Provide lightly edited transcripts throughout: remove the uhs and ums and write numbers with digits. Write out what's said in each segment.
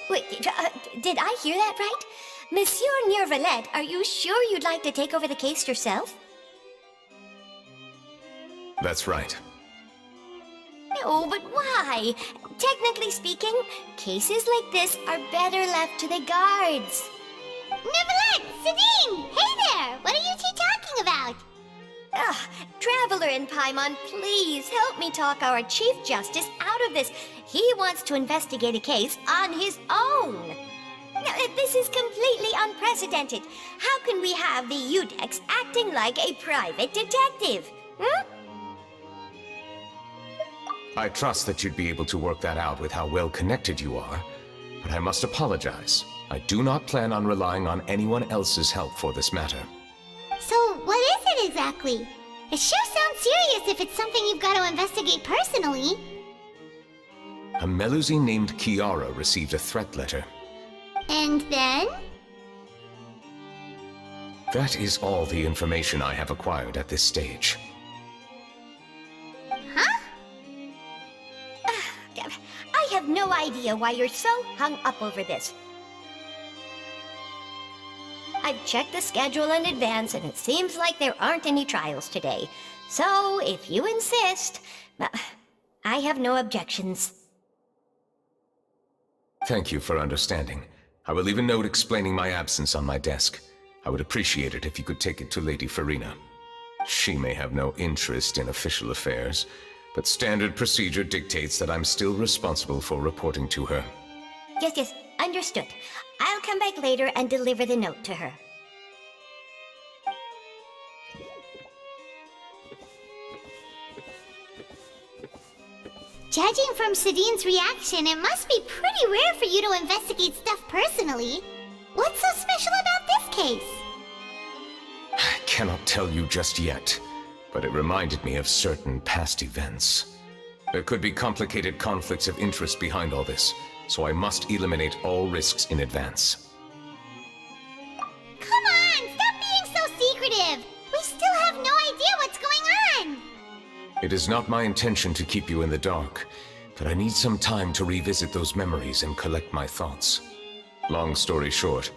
Wait, did I hear that right? Monsieur Neuvillette, are you sure you'd like to take over the case yourself? That's right. No, but why? Technically speaking, cases like this are better left to the guards. Neuvillette! Sidine! Hey there! What are you two talking about? Traveler in Paimon, please help me talk our Chief Justice out of this. He wants to investigate a case on his own. Now, this is completely unprecedented. How can we have the Iudex acting like a private detective? Hmm? I trust that you'd be able to work that out with how well connected you are, but I must apologize. I do not plan on relying on anyone else's help for this matter. So, what is it exactly? It sure sounds serious if it's something you've got to investigate personally. A Melusine named Kiara received a threat letter. And then? That is all the information I have acquired at this stage. Huh? I have no idea why you're so hung up over this. I've checked the schedule in advance, and it seems like there aren't any trials today. So, if you insist, I have no objections. Thank you for understanding. I will leave a note explaining my absence on my desk. I would appreciate it if you could take it to Lady Farina. She may have no interest in official affairs, but standard procedure dictates that I'm still responsible for reporting to her. Yes, understood. I'll come back later and deliver the note to her. Judging from Sidine's reaction, it must be pretty rare for you to investigate stuff personally. What's so special about this case? I cannot tell you just yet, but it reminded me of certain past events. There could be complicated conflicts of interest behind all this, so I must eliminate all risks in advance. Come on, stop being so secretive! We still have no idea what's going on! It is not my intention to keep you in the dark, but I need some time to revisit those memories and collect my thoughts. Long story short,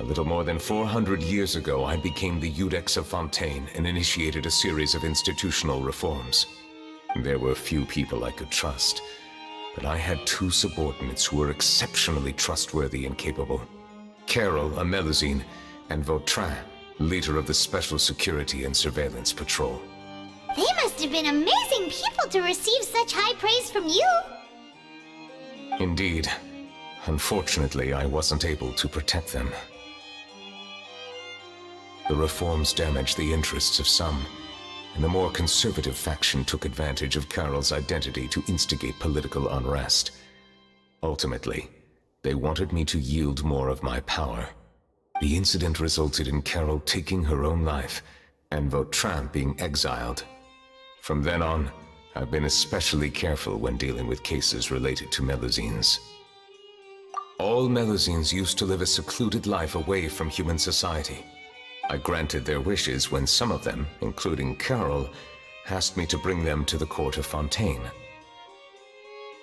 a little more than 400 years ago I became the Iudex of Fontaine and initiated a series of institutional reforms. There were few people I could trust, but I had two subordinates who were exceptionally trustworthy and capable. Carol, a Melusine, and Vautrin, leader of the Special Security and Surveillance Patrol. They must have been amazing people to receive such high praise from you! Indeed. Unfortunately, I wasn't able to protect them. The reforms damaged the interests of some, and the more conservative faction took advantage of Carol's identity to instigate political unrest. Ultimately, they wanted me to yield more of my power. The incident resulted in Carol taking her own life, and Vautrin being exiled. From then on, I've been especially careful when dealing with cases related to Melusines. All Melusines used to live a secluded life away from human society. I granted their wishes when some of them, including Carol, asked me to bring them to the court of Fontaine.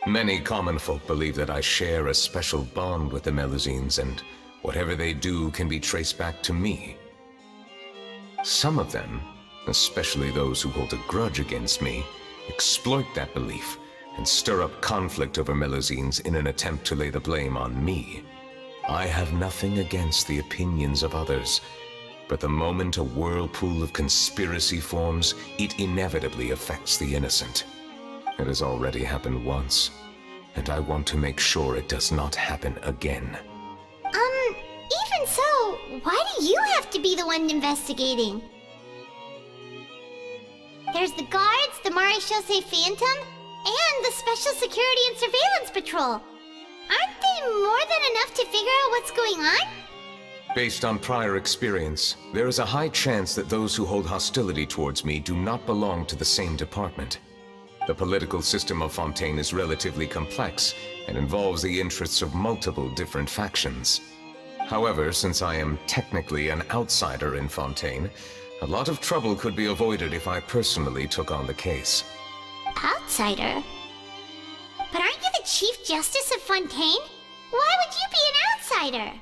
Many common folk believe that I share a special bond with the Melusines, and whatever they do can be traced back to me. Some of them, especially those who hold a grudge against me, exploit that belief and stir up conflict over Melusines in an attempt to lay the blame on me. I have nothing against the opinions of others, but the moment a whirlpool of conspiracy forms, it inevitably affects the innocent. It has already happened once, and I want to make sure it does not happen again. Even so, why do you have to be the one investigating? There's the guards, the Maréchaussée Phantom, and the Special Security and Surveillance Patrol. Aren't they more than enough to figure out what's going on? Based on prior experience, there is a high chance that those who hold hostility towards me do not belong to the same department. The political system of Fontaine is relatively complex and involves the interests of multiple different factions. However, since I am technically an outsider in Fontaine, a lot of trouble could be avoided if I personally took on the case. Outsider? But aren't you the Chief Justice of Fontaine? Why would you be an outsider?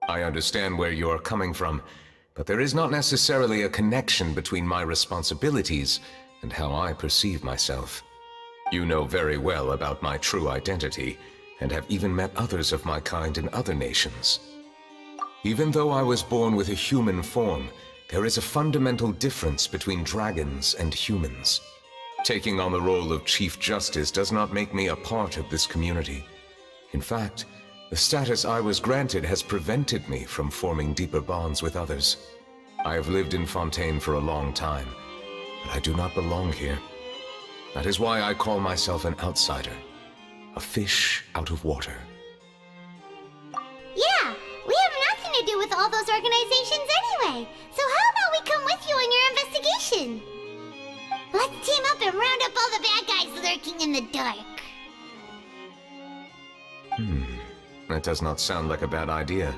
I understand where you are coming from, but there is not necessarily a connection between my responsibilities and how I perceive myself. You know very well about my true identity, and have even met others of my kind in other nations. Even though I was born with a human form, there is a fundamental difference between dragons and humans. Taking on the role of Chief Justice does not make me a part of this community. In fact, the status I was granted has prevented me from forming deeper bonds with others. I have lived in Fontaine for a long time, but I do not belong here. That is why I call myself an outsider, a fish out of water. Yeah, we have nothing to do with all those organizations anyway. So how about we come with you on your investigation? Let's team up and round up all the bad guys lurking in the dark. That does not sound like a bad idea.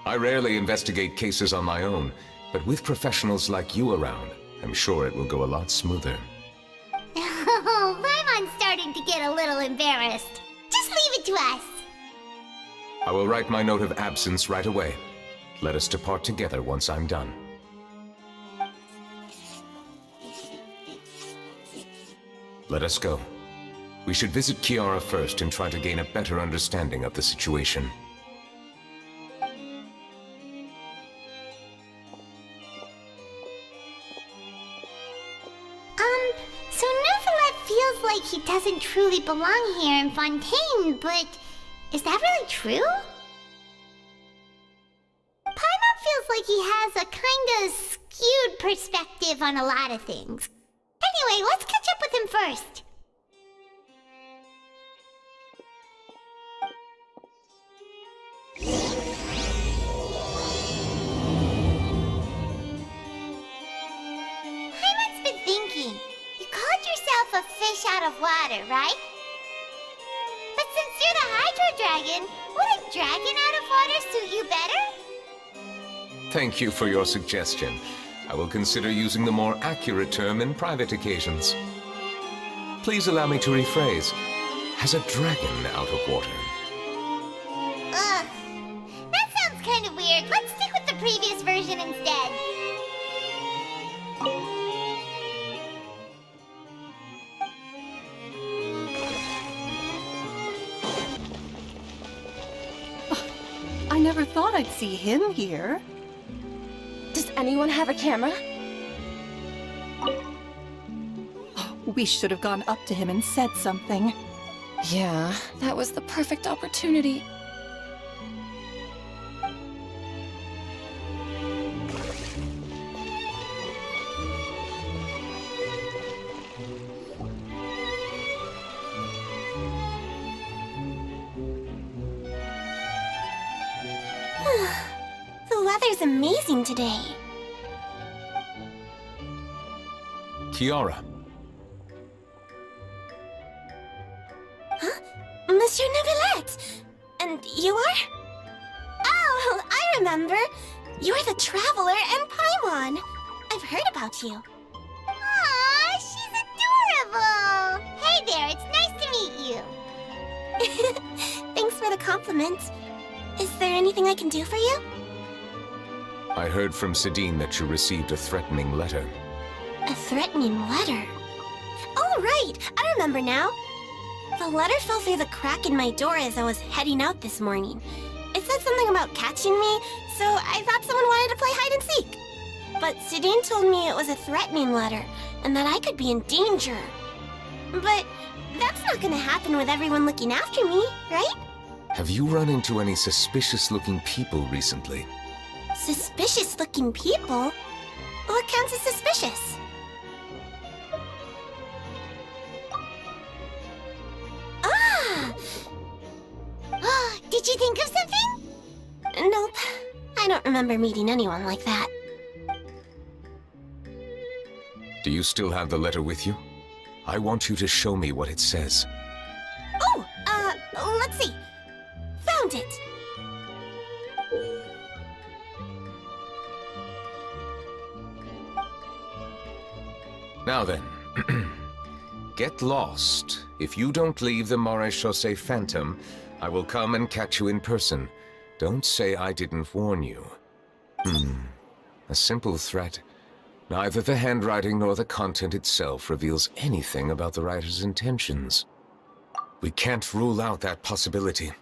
I rarely investigate cases on my own, but with professionals like you around, I'm sure it will go a lot smoother. Oh, Paimon's starting to get a little embarrassed. Just leave it to us. I will write my note of absence right away. Let us depart together once I'm done. Let us go. We should visit Kiara first and try to gain a better understanding of the situation. So Neuvillette feels like he doesn't truly belong here in Fontaine, but is that really true? Paimon feels like he has a kinda skewed perspective on a lot of things. Anyway, let's catch up with him first. Paimon's been thinking. You called yourself a fish out of water, right? But since you're the Hydro Dragon, would a dragon out of water suit you better? Thank you for your suggestion. I will consider using the more accurate term in private occasions. Please allow me to rephrase. Has a dragon out of water? Ugh. That sounds kind of weird. Let's stick with the previous version instead. I never thought I'd see him here. Does anyone have a camera? We should have gone up to him and said something. Yeah, that was the perfect opportunity. The weather's amazing today. Kiara. Monsieur Neuvillette! And you are? Oh, I remember. You're the Traveler and Paimon. I've heard about you. Aw, she's adorable! Hey there, it's nice to meet you. Thanks for the compliment. Is there anything I can do for you? I heard from Sidine that you received a threatening letter. A threatening letter? Oh, right! I remember now. The letter fell through the crack in my door as I was heading out this morning. It said something about catching me, so I thought someone wanted to play hide and seek. But Sidine told me it was a threatening letter, and that I could be in danger. But that's not gonna happen with everyone looking after me, right? Have you run into any suspicious-looking people recently? Suspicious-looking people? What counts as suspicious? Did you think of something? Nope. I don't remember meeting anyone like that. Do you still have the letter with you? I want you to show me what it says. Oh, let's see. Found it. Now then, Get lost. If you don't leave the Maréchaussée Phantom, I will come and catch you in person. Don't say I didn't warn you. A simple threat. Neither the handwriting nor the content itself reveals anything about the writer's intentions. We can't rule out that possibility.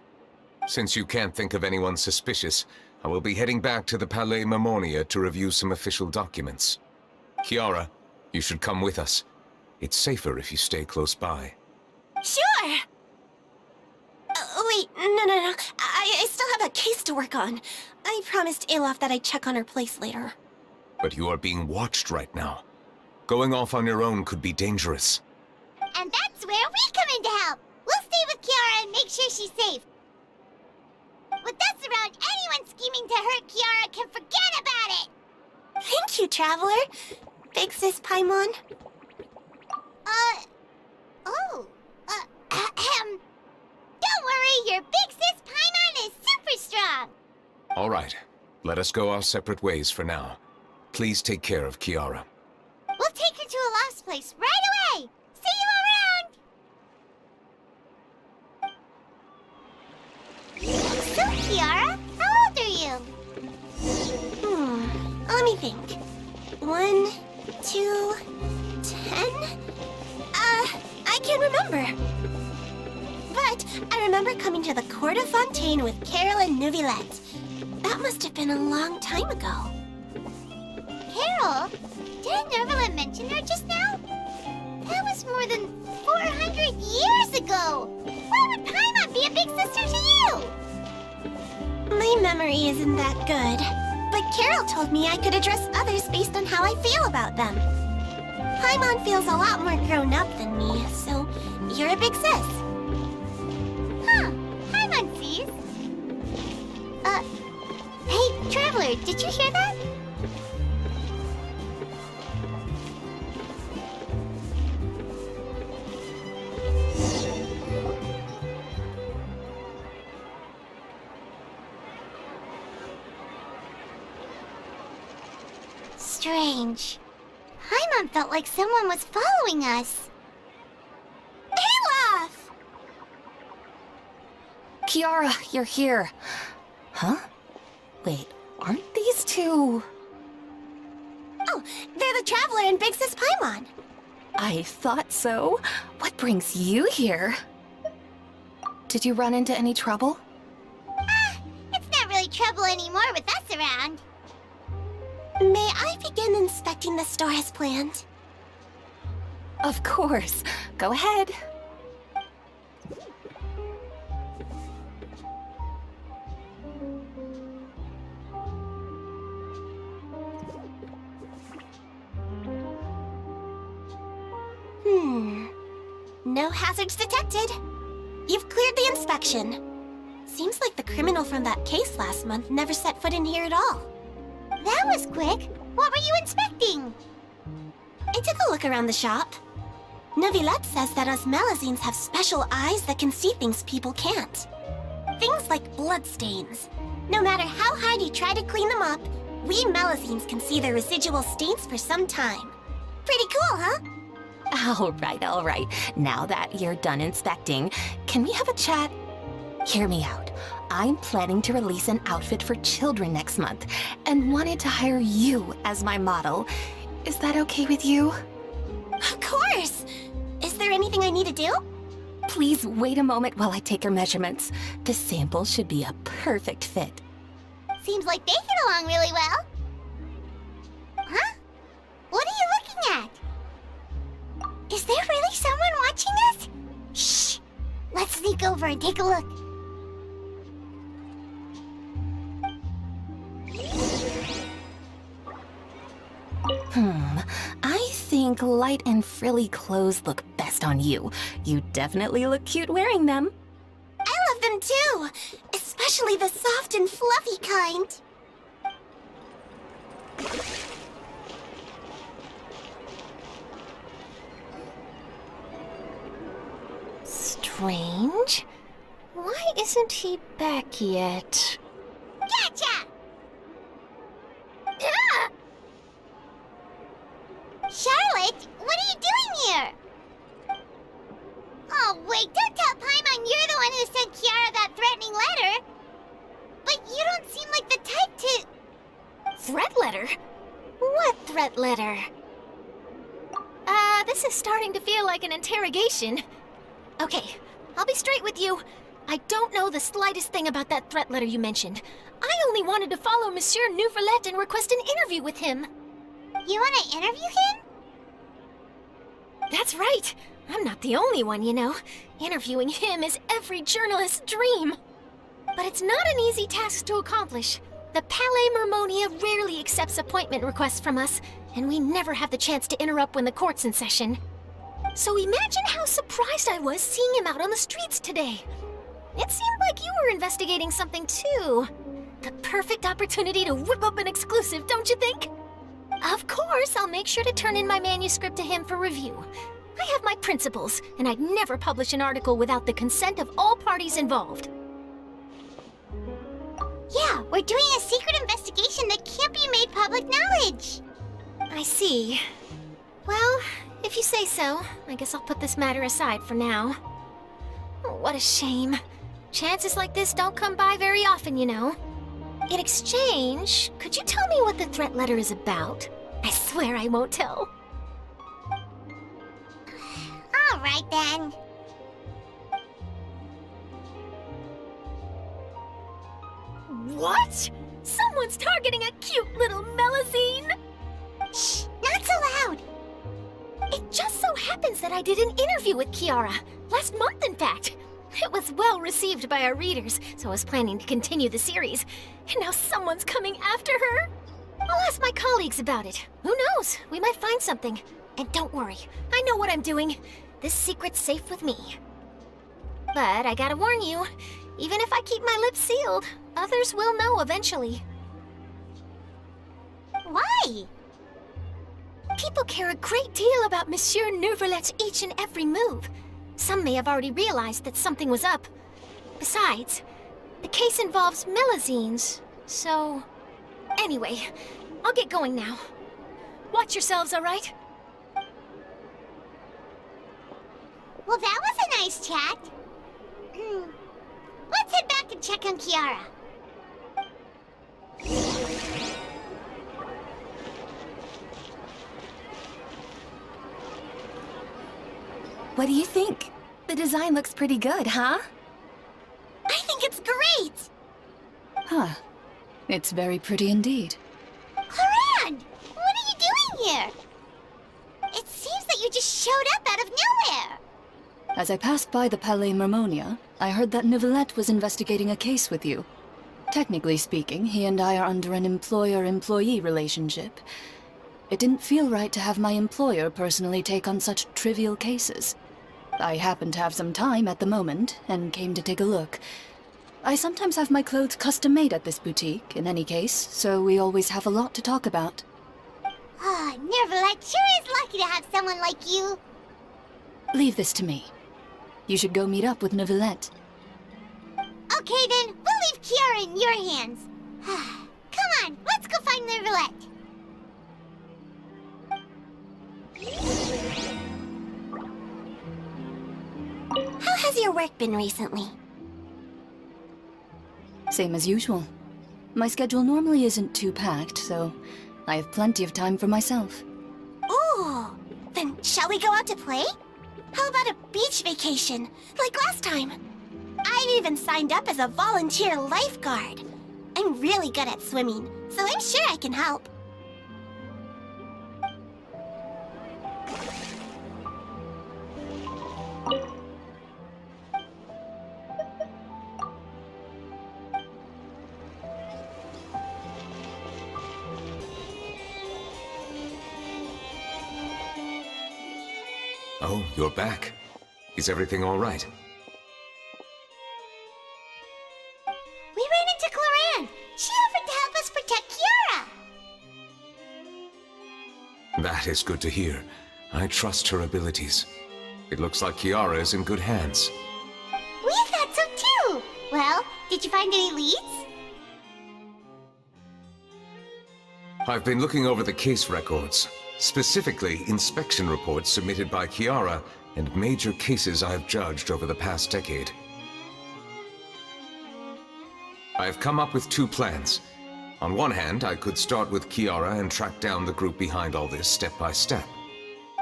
Since you can't think of anyone suspicious, I will be heading back to the Palais Mermonia to review some official documents. Kiara, you should come with us. It's safer if you stay close by. Sure! Wait, no. I still have a case to work on. I promised Alof that I'd check on her place later. But you are being watched right now. Going off on your own could be dangerous. And that's where we come in to help. We'll stay with Kiara and make sure she's safe. With us around, anyone scheming to hurt Kiara can forget about it! Thank you, Traveler. Big Sis Paimon. Don't worry, your big sis Paimon is super strong! All right, let us go our separate ways for now. Please take care of Kiara. We'll take her to a lost place right away! See you around! So, Kiara, how old are you? Let me think. 1, 2, 10? I can't remember. But I remember coming to the court of Fontaine with Carol and Neuvillette. That must have been a long time ago. Carol? Didn't Neuvillette mention her just now? That was more than 400 years ago! Why would Paimon be a big sister to you? My memory isn't that good, but Carol told me I could address others based on how I feel about them. Paimon feels a lot more grown up than me, so you're a big sis. Huh, Paimon sees. Hey, Traveler, did you hear that? Strange. Paimon felt like someone was following us. Olaf! Kiara, you're here. Huh? Wait, aren't these two... Oh, they're the Traveler and Big Sis Paimon. I thought so. What brings you here? Did you run into any trouble? It's not really trouble anymore with us around. May I begin inspecting the store as planned? Of course. Go ahead. No hazards detected. You've cleared the inspection. Seems like the criminal from that case last month never set foot in here at all. That was quick. What were you inspecting? I took a look around the shop. Neuvillette says that us Melazines have special eyes that can see things people can't. Things like bloodstains. No matter how hard you try to clean them up, we Melazines can see the residual stains for some time. Pretty cool, huh? All right. Now that you're done inspecting, can we have a chat? Hear me out. I'm planning to release an outfit for children next month and wanted to hire you as my model. Is that okay with you? Of course! Is there anything I need to do? Please wait a moment while I take your measurements. The sample should be a perfect fit. Seems like they get along really well. Huh? What are you looking at? Is there really someone watching us? Shh! Let's sneak over and take a look. I think light and frilly clothes look best on you. You definitely look cute wearing them. I love them too! Especially the soft and fluffy kind. Strange. Why isn't he back yet? Gotcha! Ah! Charlotte, what are you doing here? threat letter? What threat letter? This is starting to feel like an interrogation. Okay, I'll be straight with you. I don't know the slightest thing about that threat letter you mentioned. I only wanted to follow Monsieur Neuvillette and request an interview with him. You want to interview him? That's right. I'm not the only one, you know. Interviewing him is every journalist's dream. But it's not an easy task to accomplish. The Palais Mermonia rarely accepts appointment requests from us, and we never have the chance to interrupt when the court's in session. So imagine how surprised I was seeing him out on the streets today. It seemed like you were investigating something too. The perfect opportunity to whip up an exclusive, don't you think? Of course, I'll make sure to turn in my manuscript to him for review. I have my principles, and I'd never publish an article without the consent of all parties involved. Yeah, we're doing a secret investigation that can't be made public knowledge. I see. Well, if you say so, I guess I'll put this matter aside for now. Oh, what a shame. Chances like this don't come by very often, you know. In exchange, could you tell me what the threat letter is about? I swear I won't tell. All right, then. What? Someone's targeting a cute little Melazine? Shh, not so loud. It just so happens that I did an interview with Kiara. Last month, in fact. It was well received by our readers, so I was planning to continue the series. And now someone's coming after her? I'll ask my colleagues about it. Who knows? We might find something. And don't worry, I know what I'm doing. This secret's safe with me. But I gotta warn you, even if I keep my lips sealed, others will know eventually. Why? People care a great deal about Monsieur Neuvillette's each and every move. Some may have already realized that something was up. Besides, the case involves Melazines, so... Anyway, I'll get going now. Watch yourselves, all right? Well, that was a nice chat. Let's head back and check on Kiara. What do you think? The design looks pretty good, huh? I think it's great! Huh. It's very pretty indeed. Clorinde! What are you doing here? It seems that you just showed up out of nowhere. As I passed by the Palais Mermonia, I heard that Neuvillette was investigating a case with you. Technically speaking, he and I are under an employer-employee relationship. It didn't feel right to have my employer personally take on such trivial cases. I happened to have some time at the moment, and came to take a look. I sometimes have my clothes custom-made at this boutique, in any case, so we always have a lot to talk about. Oh, Neuvillette sure is lucky to have someone like you. Leave this to me. You should go meet up with Neuvillette. Okay then, we'll leave Kiara in your hands. Come on, let's go find Neuvillette. How has your work been recently? Same as usual. My schedule normally isn't too packed, so I have plenty of time for myself. Ooh, then shall we go out to play? How about a beach vacation, like last time? I've even signed up as a volunteer lifeguard. I'm really good at swimming, so I'm sure I can help. Oh, you're back. Is everything all right? We ran into Clorinde. She offered to help us protect Kiara. That is good to hear. I trust her abilities. It looks like Kiara is in good hands. We thought so too. Well, did you find any leads? I've been looking over the case records, specifically inspection reports submitted by Kiara and major cases I've judged over the past decade. I've come up with two plans. On one hand, I could start with Kiara and track down the group behind all this step by step.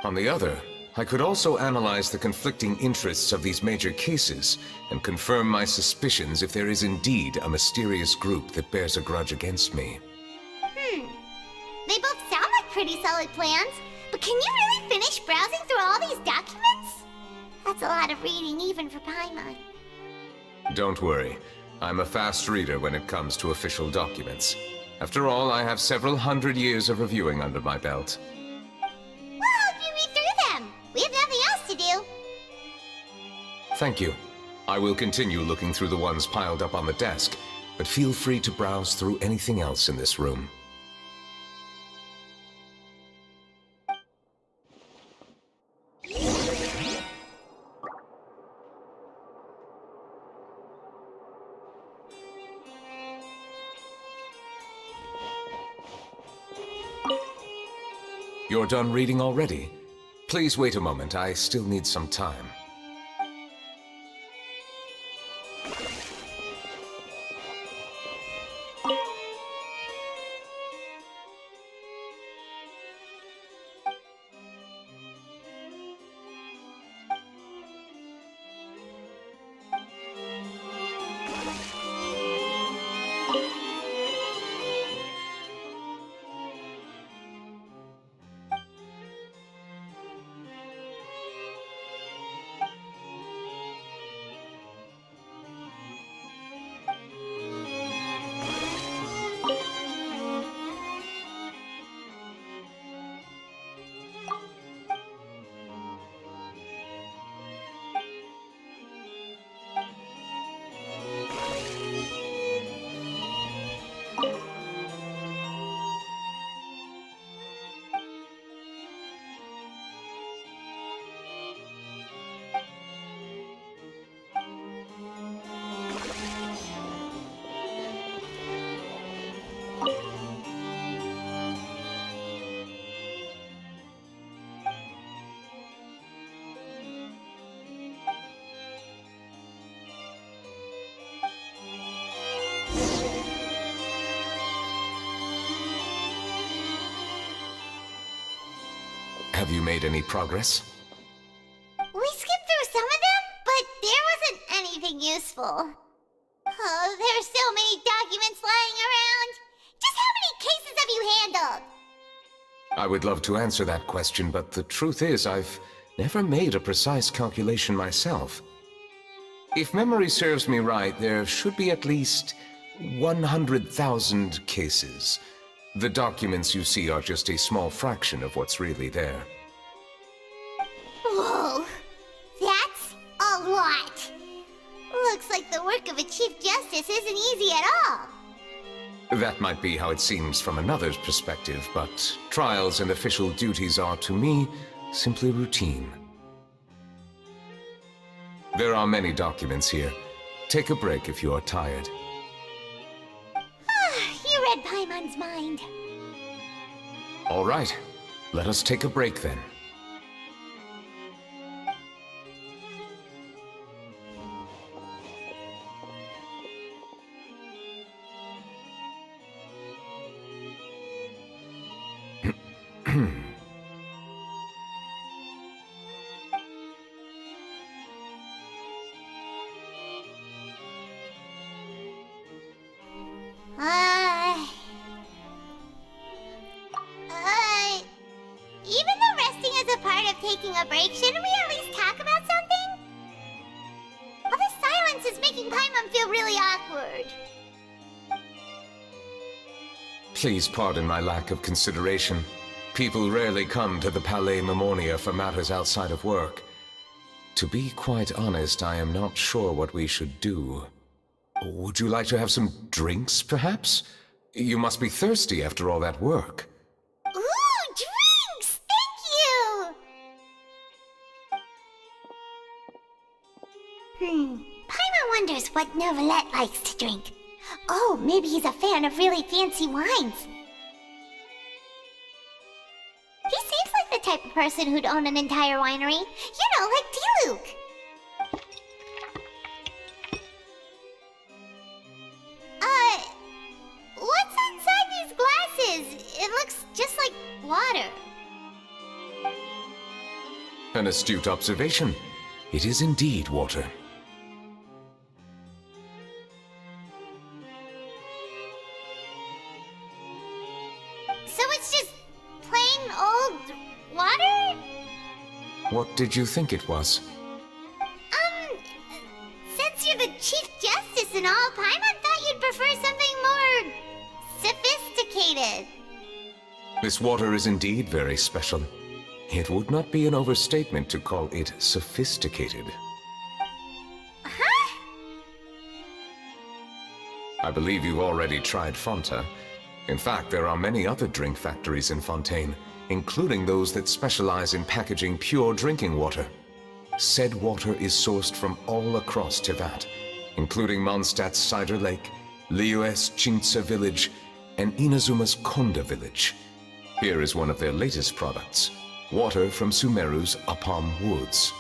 On the other, I could also analyze the conflicting interests of these major cases and confirm my suspicions if there is indeed a mysterious group that bears a grudge against me. They both sound like pretty solid plans, but can you really finish browsing through all these documents? That's a lot of reading even for Paimon. Don't worry. I'm a fast reader when it comes to official documents. After all, I have several hundred years of reviewing under my belt. We'll help you read through them. We have nothing else to do. Thank you. I will continue looking through the ones piled up on the desk, but feel free to browse through anything else in this room. You're done reading already? Please wait a moment, I still need some time. Have you made any progress? We skimmed through some of them, but there wasn't anything useful. Oh, there's so many documents lying around. Just how many cases have you handled? I would love to answer that question, but the truth is I've never made a precise calculation myself. If memory serves me right, there should be at least 100,000 cases. The documents you see are just a small fraction of what's really there. Whoa, that's a lot. Looks like the work of a Chief Justice isn't easy at all. That might be how it seems from another's perspective, but trials and official duties are, to me, simply routine. There are many documents here. Take a break if you are tired. You read Paimon's mind. All right, let us take a break then. Even though resting is a part of taking a break, shouldn't we at least talk about something? All this silence is making Paimon feel really awkward. Please pardon my lack of consideration. People rarely come to the Palais Mermonia for matters outside of work. To be quite honest, I am not sure what we should do. Would you like to have some drinks, perhaps? You must be thirsty after all that work. Ooh, drinks! Thank you! Paimon wonders what Neuvillette likes to drink. Oh, maybe he's a fan of really fancy wines. He seems like the type of person who'd own an entire winery. You know, like Diluc. What's inside? looks just like water. An astute observation. It is indeed water. So it's just plain old water? What did you think it was? Since you're the Chief Justice and all, Paimon thought you'd prefer something more sophisticated. This water is indeed very special. It would not be an overstatement to call it sophisticated. Huh? I believe you've already tried Fonta. In fact, there are many other drink factories in Fontaine, including those that specialize in packaging pure drinking water. Said water is sourced from all across Tevat, including Mondstadt's Cider Lake, Liyue's Chintsa village, and Inazuma's Konda village. Here is one of their latest products, water from Sumeru's Apam Woods.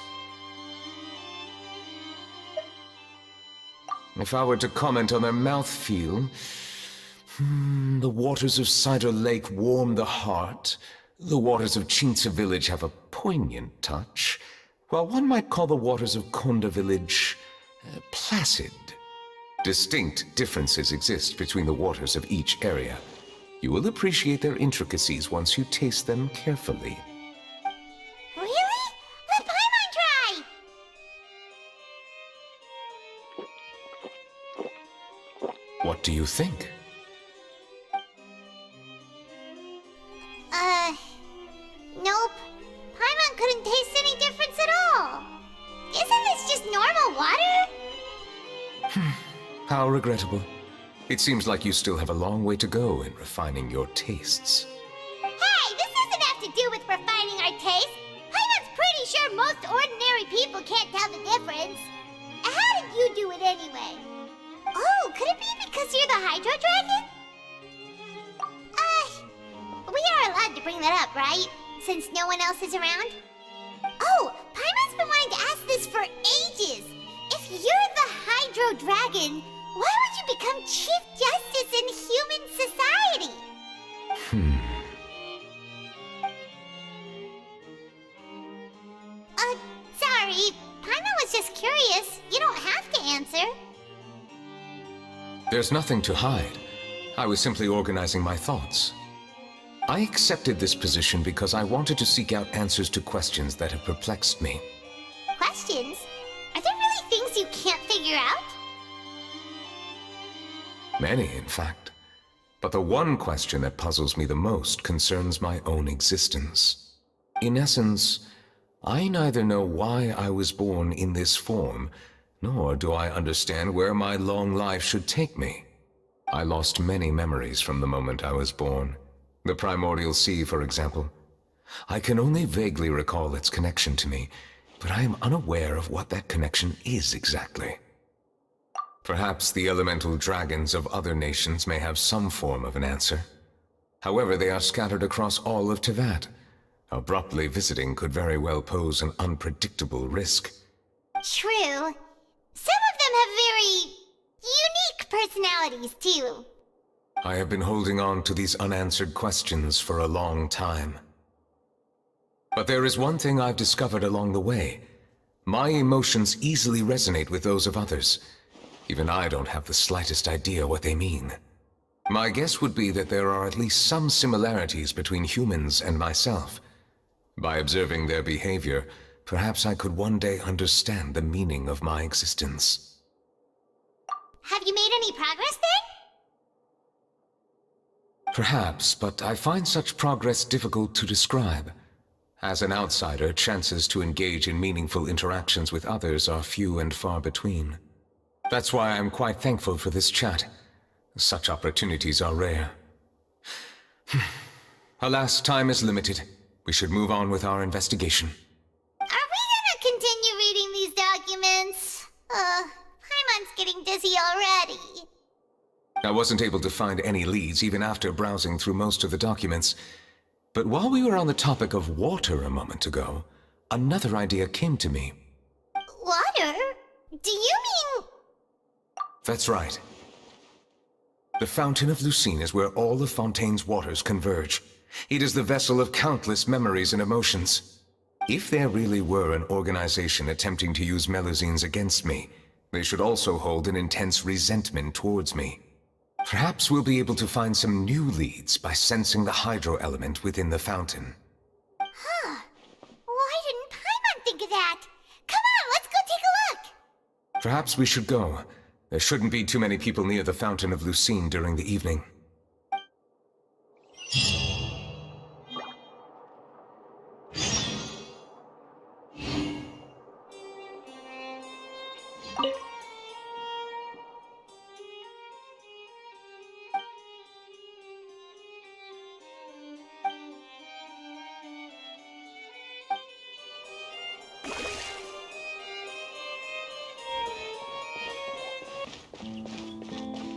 If I were to comment on their mouthfeel, the waters of Cider Lake warm the heart, the waters of Chintsa village have a poignant touch, while one might call the waters of Konda village placid. Distinct differences exist between the waters of each area. You will appreciate their intricacies once you taste them carefully. Really? Let Paimon try! What do you think? Nope. Paimon couldn't taste any difference at all. Isn't this just normal water? How regrettable. It seems like you still have a long way to go in refining your tastes. Hey, this doesn't have to do with refining our taste. Paimon's pretty sure most ordinary people can't tell the difference. How did you do it anyway? Oh, could it be because you're the Hydro Dragon? We are allowed to bring that up, right? Since no one else is around? Oh, Paimon's been wanting to ask this for ages. If you're the Hydro Dragon, why would you become Chief Justice in human society? Sorry. Paimon was just curious. You don't have to answer. There's nothing to hide. I was simply organizing my thoughts. I accepted this position because I wanted to seek out answers to questions that have perplexed me. Questions? Are there really things you can't figure out? Many, in fact. But the one question that puzzles me the most concerns my own existence. In essence, I neither know why I was born in this form, nor do I understand where my long life should take me. I lost many memories from the moment I was born. The primordial sea, for example. I can only vaguely recall its connection to me, but I am unaware of what that connection is exactly. Perhaps the elemental dragons of other nations may have some form of an answer. However, they are scattered across all of Tevat. Abruptly visiting could very well pose an unpredictable risk. True. Some of them have very unique personalities, too. I have been holding on to these unanswered questions for a long time. But there is one thing I've discovered along the way. My emotions easily resonate with those of others. Even I don't have the slightest idea what they mean. My guess would be that there are at least some similarities between humans and myself. By observing their behavior, perhaps I could one day understand the meaning of my existence. Have you made any progress then? Perhaps, but I find such progress difficult to describe. As an outsider, chances to engage in meaningful interactions with others are few and far between. That's why I'm quite thankful for this chat. Such opportunities are rare. Alas, time is limited. We should move on with our investigation. Are we gonna continue reading these documents? Paimon's getting dizzy already. I wasn't able to find any leads even after browsing through most of the documents. But while we were on the topic of water a moment ago, another idea came to me. Water? Do you mean... That's right. The Fountain of Lucine is where all of Fontaine's waters converge. It is the vessel of countless memories and emotions. If there really were an organization attempting to use Melusines against me, they should also hold an intense resentment towards me. Perhaps we'll be able to find some new leads by sensing the hydro element within the fountain. Huh. Why didn't Paimon think of that? Come on, let's go take a look! Perhaps we should go. There shouldn't be too many people near the Fountain of Lucine during the evening.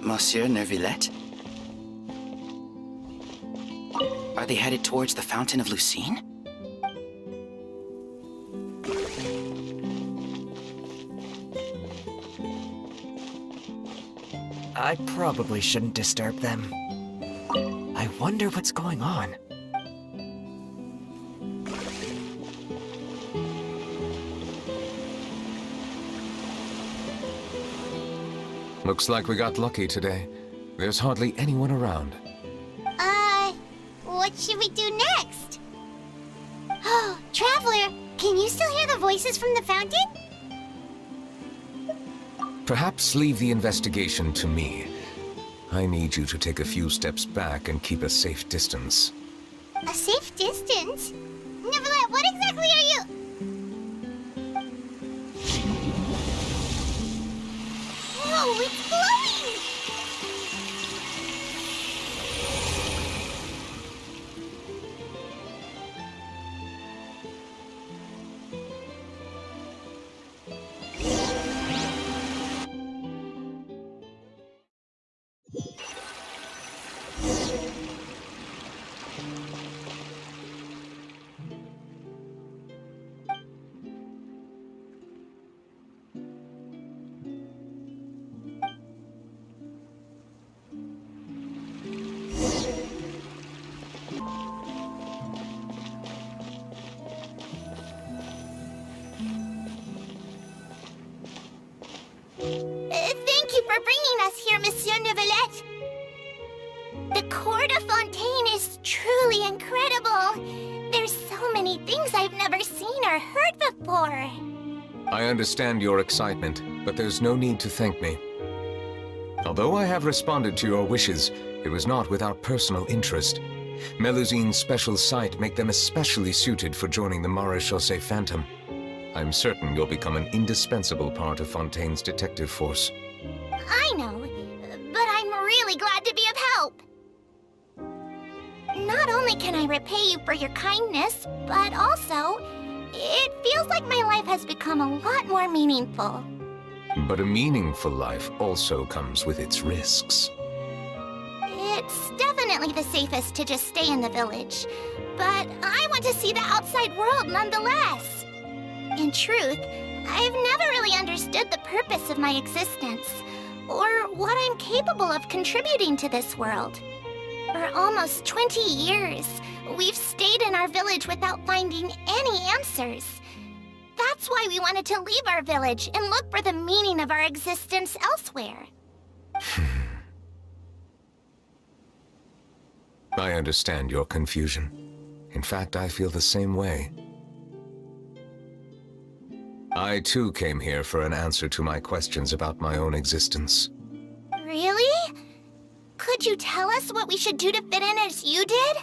Monsieur Neuvillette? Are they headed towards the Fountain of Lucine? I probably shouldn't disturb them. I wonder what's going on. Looks like we got lucky today. There's hardly anyone around. What should we do next? Oh, Traveler, can you still hear the voices from the fountain? Perhaps leave the investigation to me. I need you to take a few steps back and keep a safe distance. A safe distance? Neuvillette, what exactly are you... Whoa, it's glowing! Thank you for bringing us here, Monsieur Neuvillette. The court of Fontaine is truly incredible. There's so many things I've never seen or heard before. I understand your excitement, but there's no need to thank me. Although I have responded to your wishes, it was not without personal interest. Melusine's special sight make them especially suited for joining the Maréchaussée Phantom. I'm certain you'll become an indispensable part of Fontaine's detective force. I know, but I'm really glad to be of help. Not only can I repay you for your kindness, but also, it feels like my life has become a lot more meaningful. But a meaningful life also comes with its risks. It's definitely the safest to just stay in the village, but I want to see the outside world nonetheless. In truth, I've never really understood the purpose of my existence, or what I'm capable of contributing to this world. For almost 20 years, we've stayed in our village without finding any answers. That's why we wanted to leave our village and look for the meaning of our existence elsewhere. I understand your confusion. In fact, I feel the same way. I too came here for an answer to my questions about my own existence. Really? Could you tell us what we should do to fit in as you did?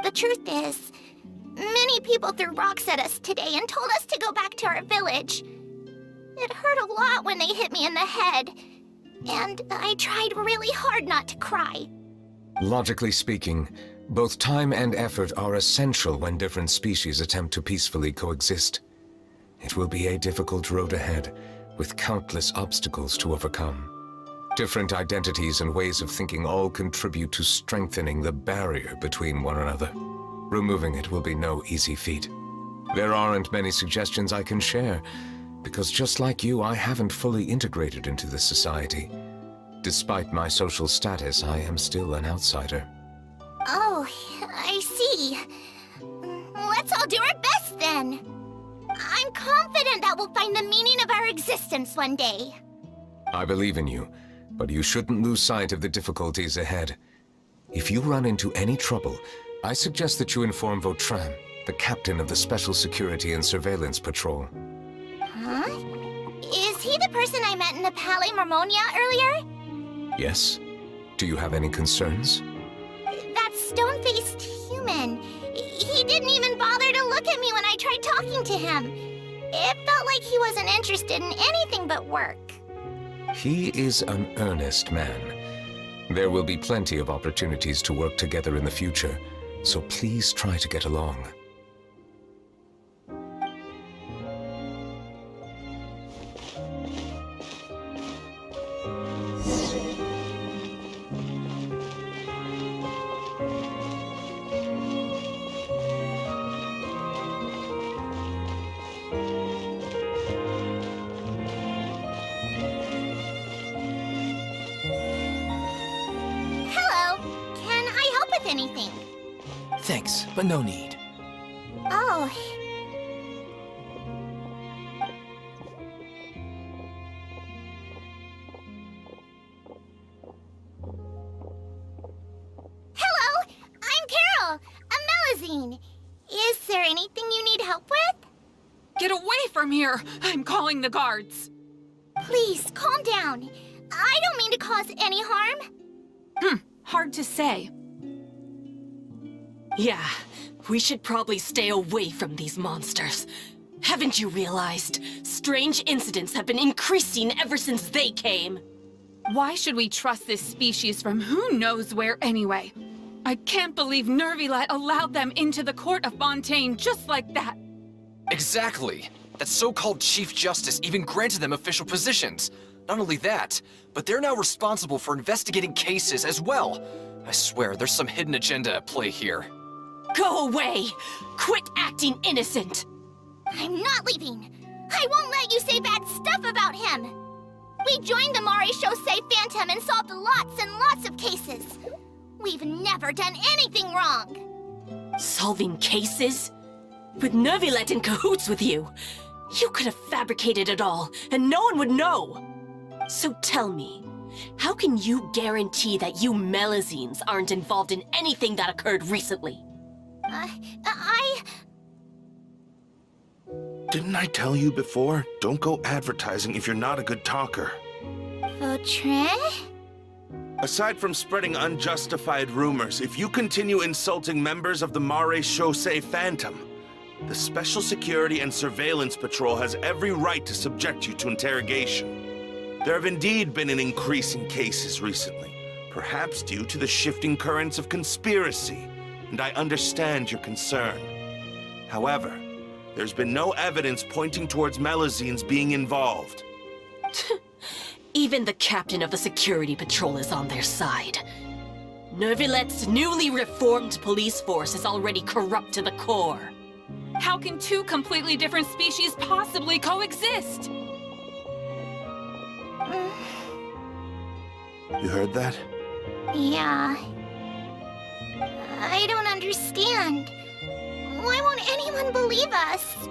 The truth is, many people threw rocks at us today and told us to go back to our village. It hurt a lot when they hit me in the head, and I tried really hard not to cry. Logically speaking, both time and effort are essential when different species attempt to peacefully coexist. It will be a difficult road ahead, with countless obstacles to overcome. Different identities and ways of thinking all contribute to strengthening the barrier between one another. Removing it will be no easy feat. There aren't many suggestions I can share, because just like you, I haven't fully integrated into this society. Despite my social status, I am still an outsider. Oh, I see. Let's all do our best then. I'm confident that we'll find the meaning of our existence one day. I believe in you, but you shouldn't lose sight of the difficulties ahead. If you run into any trouble, I suggest that you inform Vautrin, the captain of the Special Security and Surveillance Patrol. Huh? Is he the person I met in the Palais Marmonia earlier? Yes? Do you have any concerns? That stone-faced human. He didn't even bother to look at me when I tried talking to him. It felt like he wasn't interested in anything but work. He is an earnest man. There will be plenty of opportunities to work together in the future, so please try to get along. Anything. Thanks, but no need. Oh. Hello, I'm Carol, a Melusine. Is there anything you need help with? Get away from here! I'm calling the guards. Please, calm down. I don't mean to cause any harm. Hard to say. Yeah, we should probably stay away from these monsters. Haven't you realized? Strange incidents have been increasing ever since they came. Why should we trust this species from who knows where anyway? I can't believe Neuvillette allowed them into the court of Fontaine just like that. Exactly. That so-called Chief Justice even granted them official positions. Not only that, but they're now responsible for investigating cases as well. I swear, there's some hidden agenda at play here. Go away! Quit acting innocent! I'm not leaving. I won't let you say bad stuff about him. We joined the Maréchaussée Phantom and solved lots and lots of cases. We've never done anything wrong. Solving cases? With Neuvillette in cahoots with you? You could have fabricated it all, and no one would know. So tell me, how can you guarantee that you Melusines aren't involved in anything that occurred recently? Didn't I tell you before? Don't go advertising if you're not a good talker. Vautrin? Aside from spreading unjustified rumors, if you continue insulting members of the Maréchaussée Phantom, the Special Security and Surveillance Patrol has every right to subject you to interrogation. There have indeed been an increase in cases recently, perhaps due to the shifting currents of conspiracy, and I understand your concern. However, there's been no evidence pointing towards Melusines being involved. Even the captain of the security patrol is on their side. Neuvillette's newly reformed police force is already corrupt to the core. How can two completely different species possibly coexist? You heard that? Yeah. I don't understand. Why won't anyone believe us?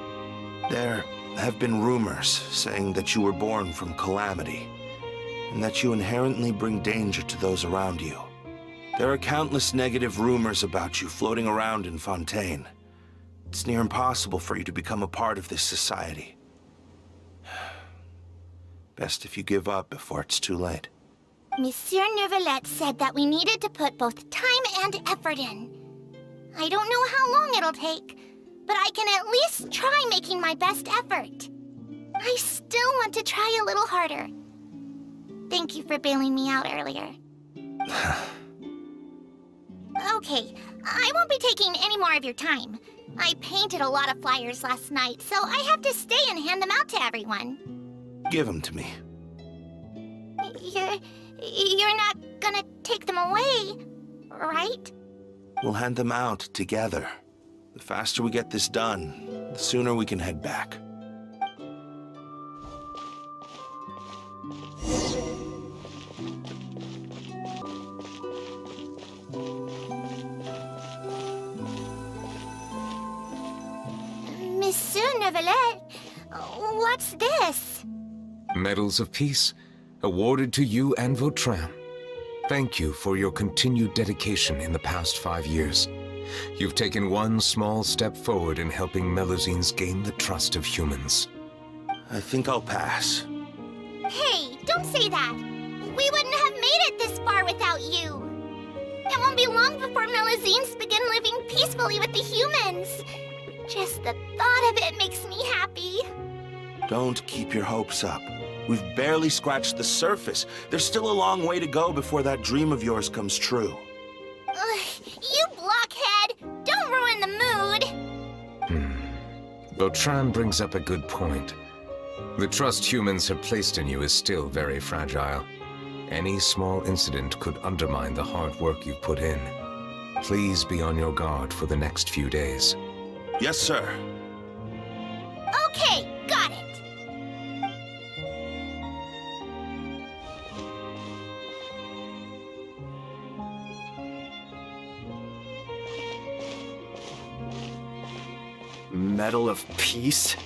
There have been rumors saying that you were born from calamity, and that you inherently bring danger to those around you. There are countless negative rumors about you floating around in Fontaine. It's near impossible for you to become a part of this society. Best if you give up before it's too late. Monsieur Neuvillette said that we needed to put both time and effort in. I don't know how long it'll take, but I can at least try making my best effort. I still want to try a little harder. Thank you for bailing me out earlier. Okay, I won't be taking any more of your time. I painted a lot of flyers last night, so I have to stay and hand them out to everyone. Give them to me. You're not gonna take them away, right? We'll hand them out together. The faster we get this done, the sooner we can head back. Neuvillette. What's this? Medals of Peace, awarded to you and Vautrin. Thank you for your continued dedication in the past 5 years. You've taken one small step forward in helping Melusines gain the trust of humans. I think I'll pass. Hey, don't say that. We wouldn't have made it this far without you. It won't be long before Melusines begin living peacefully with the humans. Just the thought of it makes me happy. Don't keep your hopes up. We've barely scratched the surface. There's still a long way to go before that dream of yours comes true. You blockhead! Don't ruin the mood! Vautrin brings up a good point. The trust humans have placed in you is still very fragile. Any small incident could undermine the hard work you've put in. Please be on your guard for the next few days. Yes, sir. Okay, got it. Medal of Peace?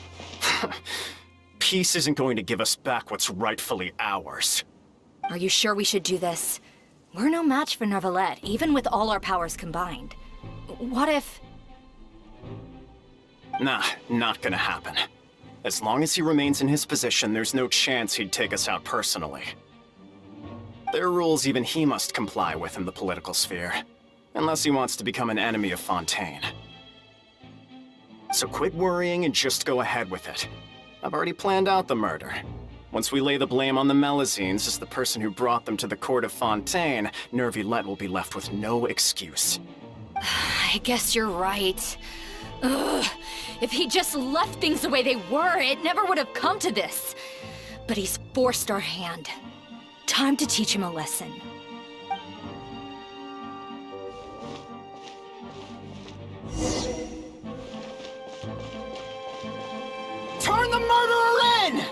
Peace isn't going to give us back what's rightfully ours. Are you sure we should do this? We're no match for Neuvillette, even with all our powers combined. What if... Nah, not gonna happen. As long as he remains in his position, there's no chance he'd take us out personally. There are rules even he must comply with in the political sphere, unless he wants to become an enemy of Fontaine. So quit worrying and just go ahead with it. I've already planned out the murder. Once we lay the blame on the Melusines as the person who brought them to the court of Fontaine, Neuvillette will be left with no excuse. I guess you're right. Ugh. If he just left things the way they were, it never would have come to this. But he's forced our hand. Time to teach him a lesson. Turn the murderer in!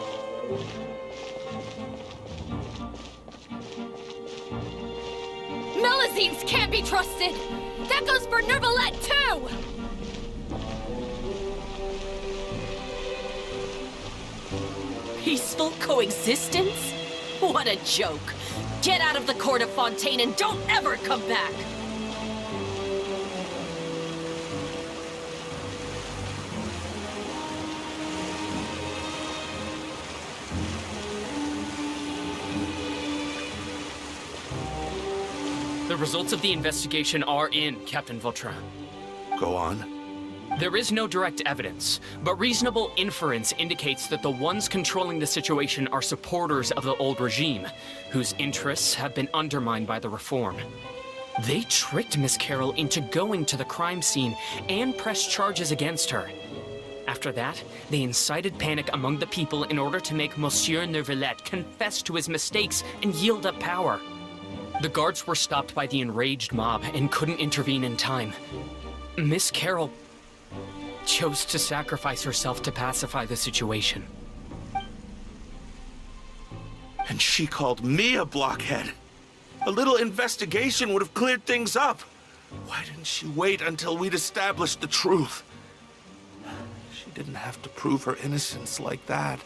Melusines can't be trusted! That goes for Neuvillette, too! Peaceful coexistence? What a joke. Get out of the court of Fontaine and don't ever come back! The results of the investigation are in, Captain Vautrin. Go on. There is no direct evidence, but reasonable inference indicates that the ones controlling the situation are supporters of the old regime, whose interests have been undermined by the reform. They tricked Miss Carroll into going to the crime scene and pressed charges against her. After that, they incited panic among the people in order to make Monsieur Neuvillette confess to his mistakes and yield up power. The guards were stopped by the enraged mob and couldn't intervene in time. Miss Carroll chose to sacrifice herself to pacify the situation. And she called me a blockhead. A little investigation would have cleared things up. Why didn't she wait until we'd established the truth? She didn't have to prove her innocence like that.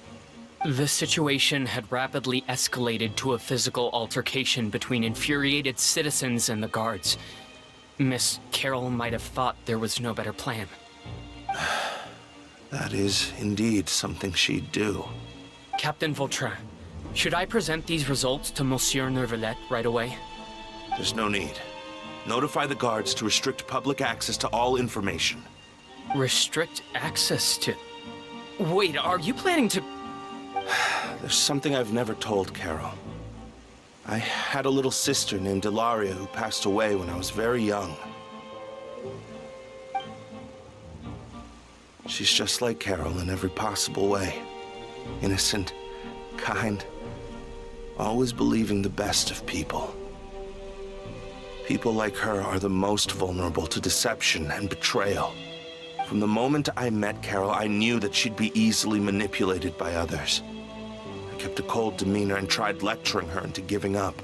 The situation had rapidly escalated to a physical altercation between infuriated citizens and the guards. Miss Carroll might have thought there was no better plan. That is indeed something she'd do. Captain Vautrin, should I present these results to Monsieur Neuvillette right away? There's no need. Notify the guards to restrict public access to all information. Restrict access to... Wait, are you planning to... There's something I've never told Carol. I had a little sister named Ilaria who passed away when I was very young. She's just like Carol in every possible way. Innocent, kind, always believing the best of people. People like her are the most vulnerable to deception and betrayal. From the moment I met Carol, I knew that she'd be easily manipulated by others. I kept a cold demeanor and tried lecturing her into giving up.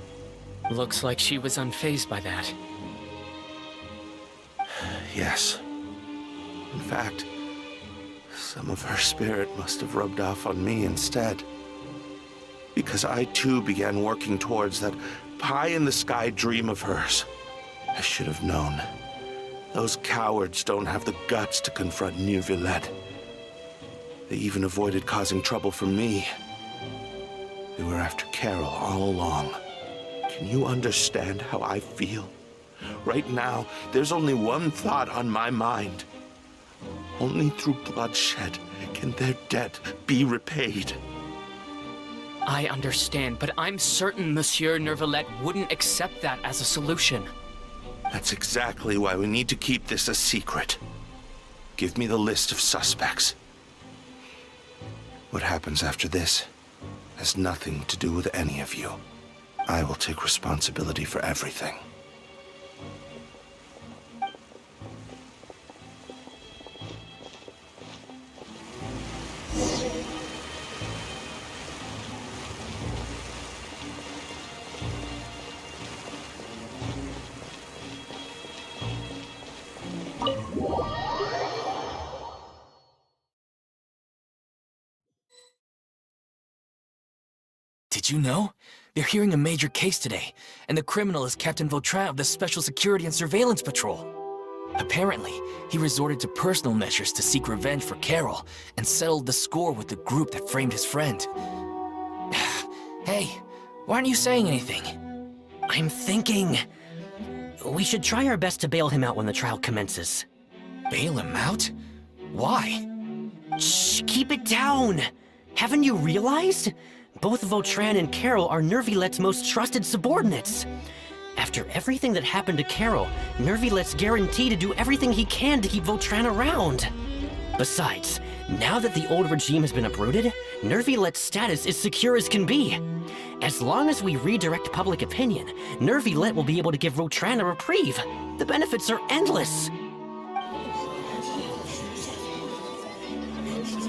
Looks like she was unfazed by that. Yes. In fact, Some of her spirit must have rubbed off on me instead. Because I too began working towards that pie-in-the-sky dream of hers. I should have known. Those cowards don't have the guts to confront Neuvillette. They even avoided causing trouble for me. They were after Carol all along. Can you understand how I feel? Right now, there's only one thought on my mind. Only through bloodshed can their debt be repaid. I understand, but I'm certain Monsieur Neuvillette wouldn't accept that as a solution. That's exactly why we need to keep this a secret. Give me the list of suspects. What happens after this has nothing to do with any of you. I will take responsibility for everything. Did you know? They're hearing a major case today, and the criminal is Captain Vautrin of the Special Security and Surveillance Patrol. Apparently, he resorted to personal measures to seek revenge for Carol, and settled the score with the group that framed his friend. Hey, why aren't you saying anything? I'm thinking... we should try our best to bail him out when the trial commences. Bail him out? Why? Shh, keep it down! Haven't you realized? Both Vautrin and Carol are Neuvillette's most trusted subordinates. After everything that happened to Carol, Neuvillette's guaranteed to do everything he can to keep Vautrin around. Besides, now that the old regime has been uprooted, Neuvillette's status is secure as can be. As long as we redirect public opinion, Neuvillette will be able to give Vautrin a reprieve. The benefits are endless.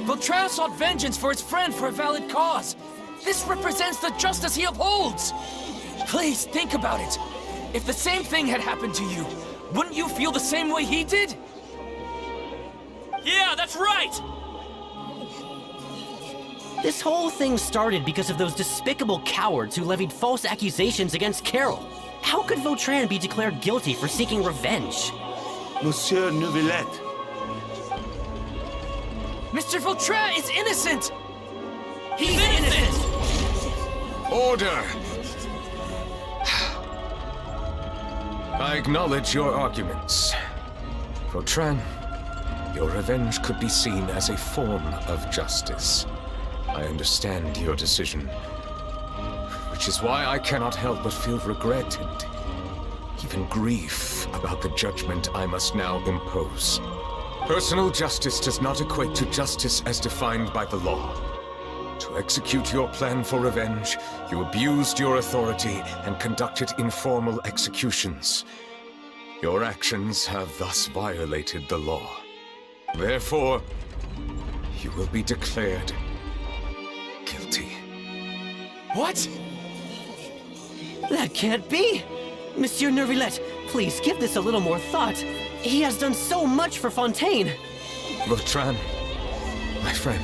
Vautrin sought vengeance for his friend for a valid cause. This represents the justice he upholds. Please, think about it. If the same thing had happened to you, wouldn't you feel the same way he did? Yeah, that's right! This whole thing started because of those despicable cowards who levied false accusations against Carol. How could Vautrin be declared guilty for seeking revenge? Monsieur Neuvillette. Mr. Vautrin is innocent! He's innocent! Order! I acknowledge your arguments. Vautrin, your revenge could be seen as a form of justice. I understand your decision, which is why I cannot help but feel regret and even grief about the judgment I must now impose. Personal justice does not equate to justice as defined by the law. To execute your plan for revenge, you abused your authority and conducted informal executions. Your actions have thus violated the law. Therefore, you will be declared guilty. What? That can't be! Monsieur Neuvillette, please give this a little more thought. He has done so much for Fontaine. Vautrin, my friend,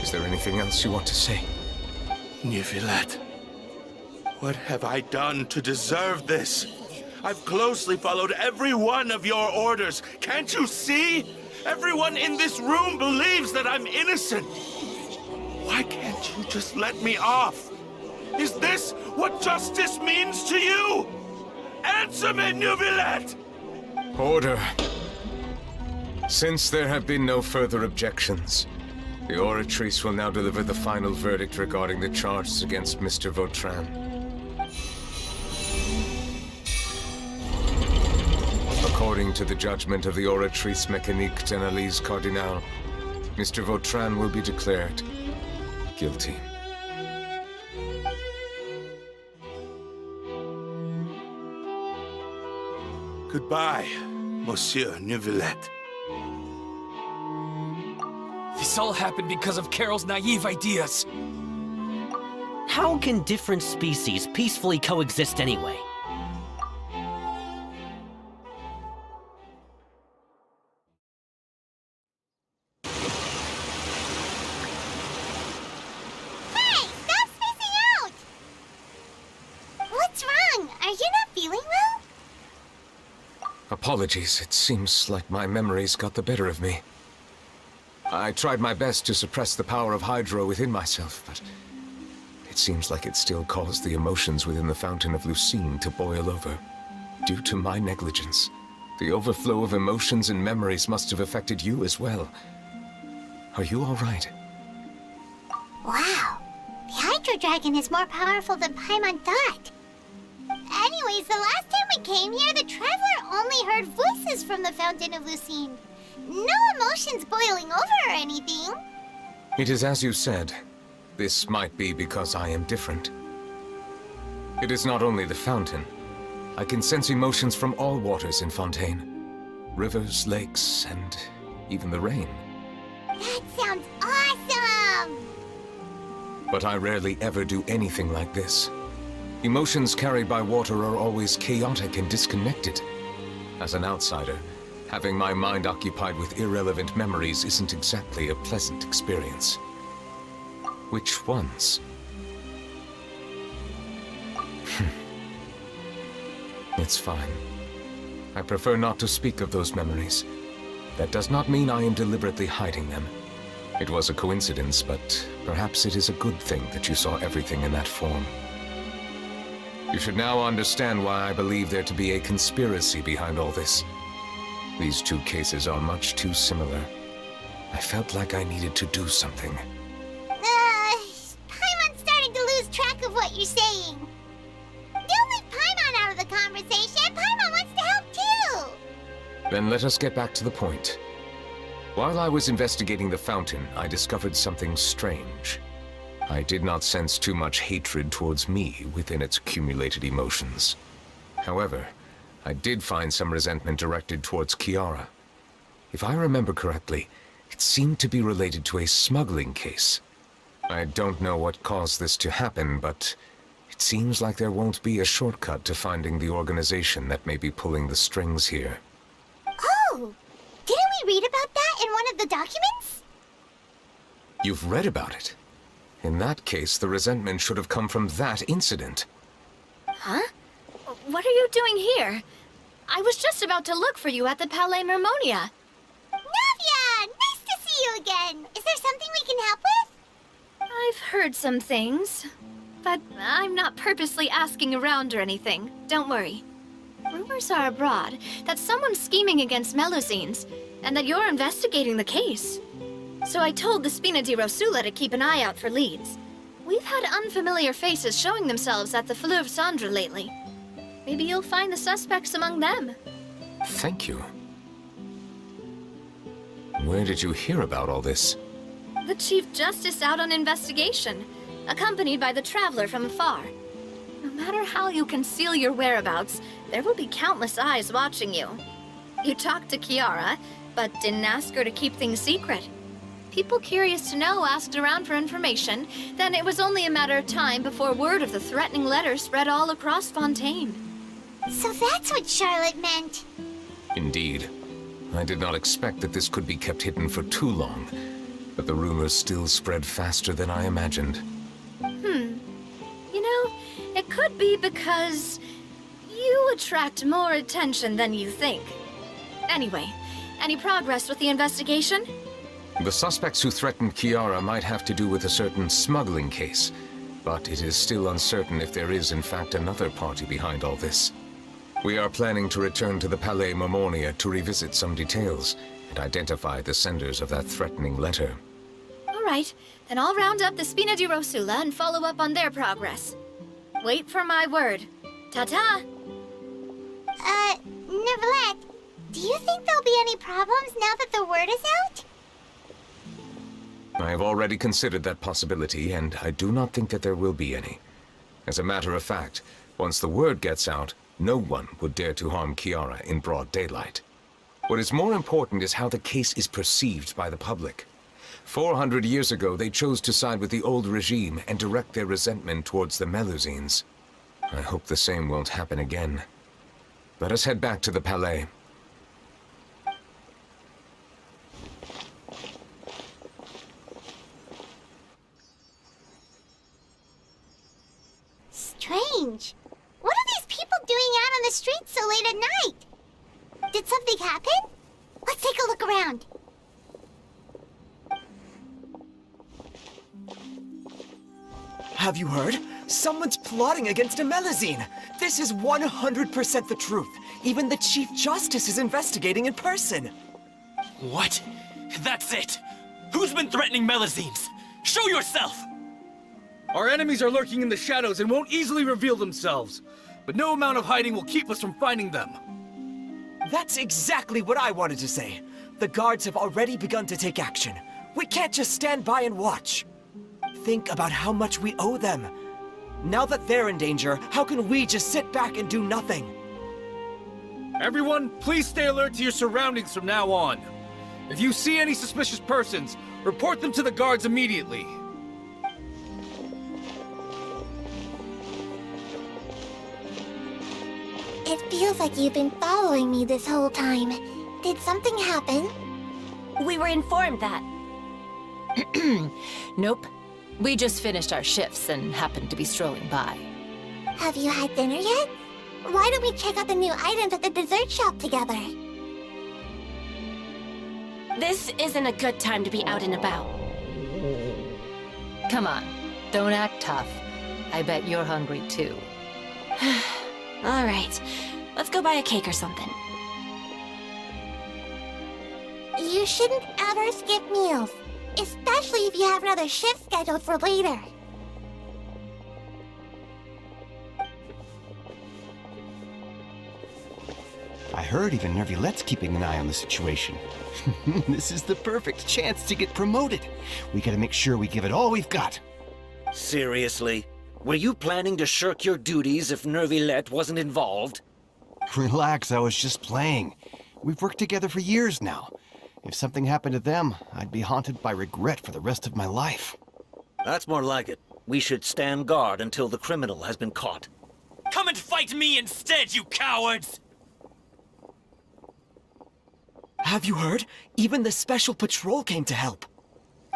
is there anything else you want to say? Neuvillette, what have I done to deserve this? I've closely followed every one of your orders. Can't you see? Everyone in this room believes that I'm innocent. Why can't you just let me off? Is this what justice means to you? Answer me, Neuvillette! Order. Since there have been no further objections, the Oratrice will now deliver the final verdict regarding the charges against Mr. Vautrin. According to the judgment of the Oratrice Mécanique d'Analyse Cardinal, Mr. Vautrin will be declared guilty. Goodbye, Monsieur Neuvillette. This all happened because of Carol's naive ideas. How can different species peacefully coexist anyway? you not feeling well? Apologies, it seems like my memories got the better of me. I tried my best to suppress the power of Hydro within myself, but it seems like it still caused the emotions within the Fountain of Lucine to boil over. Due to my negligence, the overflow of emotions and memories must have affected you as well. Are you all right? Wow. The Hydro Dragon is more powerful than Paimon thought. Anyways, the last time we came here, the Traveler only heard voices from the Fountain of Lucine. No emotions boiling over or anything. It is as you said. This might be because I am different. It is not only the fountain. I can sense emotions from all waters in Fontaine. Rivers, lakes, and even the rain. That sounds awesome! But I rarely ever do anything like this. Emotions carried by water are always chaotic and disconnected. As an outsider, having my mind occupied with irrelevant memories isn't exactly a pleasant experience. Which ones? It's fine. I prefer not to speak of those memories. That does not mean I am deliberately hiding them. It was a coincidence, but perhaps it is a good thing that you saw everything in that form. You should now understand why I believe there to be a conspiracy behind all this. These two cases are much too similar. I felt like I needed to do something. Paimon's starting to lose track of what you're saying. Don't leave Paimon out of the conversation. Paimon wants to help too. Then let us get back to the point. While I was investigating the fountain, I discovered something strange. I did not sense too much hatred towards me within its accumulated emotions. However, I did find some resentment directed towards Kiara. If I remember correctly, it seemed to be related to a smuggling case. I don't know what caused this to happen, but it seems like there won't be a shortcut to finding the organization that may be pulling the strings here. Oh! Didn't we read about that in one of the documents? You've read about it? In that case, the resentment should have come from that incident. Huh? What are you doing here? I was just about to look for you at the Palais Mermonia. Navia! Nice to see you again! Is there something we can help with? I've heard some things, but I'm not purposely asking around or anything. Don't worry. Rumors are abroad that someone's scheming against Melusines, and that you're investigating the case. So I told the Spina di Rosula to keep an eye out for leads. We've had unfamiliar faces showing themselves at the Fleuve Cendre lately. Maybe you'll find the suspects among them. Thank you. Where did you hear about all this? The Chief Justice out on investigation, accompanied by the Traveler from afar. No matter how you conceal your whereabouts, there will be countless eyes watching you. You talked to Kiara, but didn't ask her to keep things secret. People curious to know asked around for information, then it was only a matter of time before word of the threatening letter spread all across Fontaine. So that's what Charlotte meant. Indeed. I did not expect that this could be kept hidden for too long, but the rumors still spread faster than I imagined. You know, it could be because you attract more attention than you think. Anyway, any progress with the investigation? The suspects who threatened Kiara might have to do with a certain smuggling case, but it is still uncertain if there is in fact another party behind all this. We are planning to return to the Palais Mermonia to revisit some details and identify the senders of that threatening letter. All right, then I'll round up the Spina di Rosula and follow up on their progress. Wait for my word. Ta-ta! Neuvillette, do you think there'll be any problems now that the word is out? I have already considered that possibility, and I do not think that there will be any. As a matter of fact, once the word gets out, no one would dare to harm Kiara in broad daylight. What is more important is how the case is perceived by the public. 400 years ago, they chose to side with the old regime and direct their resentment towards the Melusines. I hope the same won't happen again. Let us head back to the Palais. Strange. What are these people on the street so late at night? Did something happen? Let's take a look around. Have you heard? Someone's plotting against Amelazine! This is 100% the truth. Even the Chief Justice is investigating in person. What? That's it! Who's been threatening Melazines? Show yourself! Our enemies are lurking in the shadows and won't easily reveal themselves. But no amount of hiding will keep us from finding them. That's exactly what I wanted to say. The guards have already begun to take action. We can't just stand by and watch. Think about how much we owe them. Now that they're in danger, how can we just sit back and do nothing? Everyone, please stay alert to your surroundings from now on. If you see any suspicious persons, report them to the guards immediately. It feels like you've been following me this whole time. Did something happen? We were informed that. Nope. We just finished our shifts and happened to be strolling by. Have you had dinner yet? Why don't we check out the new items at the dessert shop together? This isn't a good time to be out and about. Come on, don't act tough. I bet you're hungry too. All right, let's go buy a cake or something. You shouldn't ever skip meals, especially if you have another shift scheduled for later. I heard even Neuvillette's keeping an eye on the situation. This is the perfect chance to get promoted. We gotta make sure we give it all we've got. Seriously? Were you planning to shirk your duties if Neuvillette wasn't involved? Relax, I was just playing. We've worked together for years now. If something happened to them, I'd be haunted by regret for the rest of my life. That's more like it. We should stand guard until the criminal has been caught. Come and fight me instead, you cowards! Have you heard? Even the Special Patrol came to help.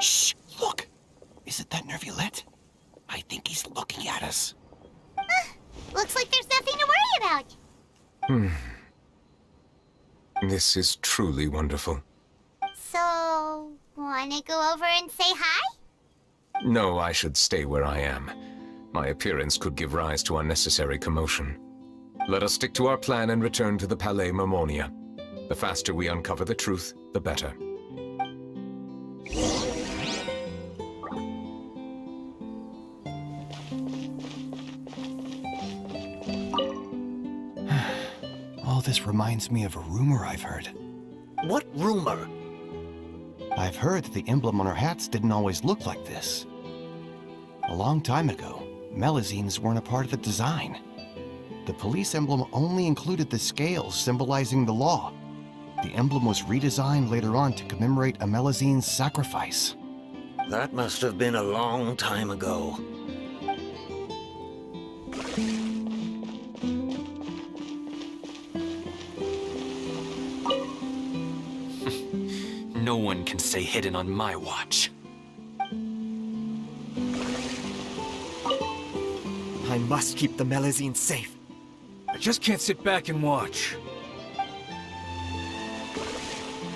Shh! Look! Isn't that Neuvillette? I think he's looking at us. Looks like there's nothing to worry about. This is truly wonderful. So, wanna go over and say hi? No, I should stay where I am. My appearance could give rise to unnecessary commotion. Let us stick to our plan and return to the Palais Mermonia. The faster we uncover the truth, the better. All this reminds me of a rumor I've heard. What rumor? I've heard that the emblem on our hats didn't always look like this. A long time ago, Melazines weren't a part of the design. The police emblem only included the scales symbolizing the law. The emblem was redesigned later on to commemorate a Melazine's sacrifice. That must have been a long time ago. No one can stay hidden on my watch. I must keep the Melazine safe. I just can't sit back and watch.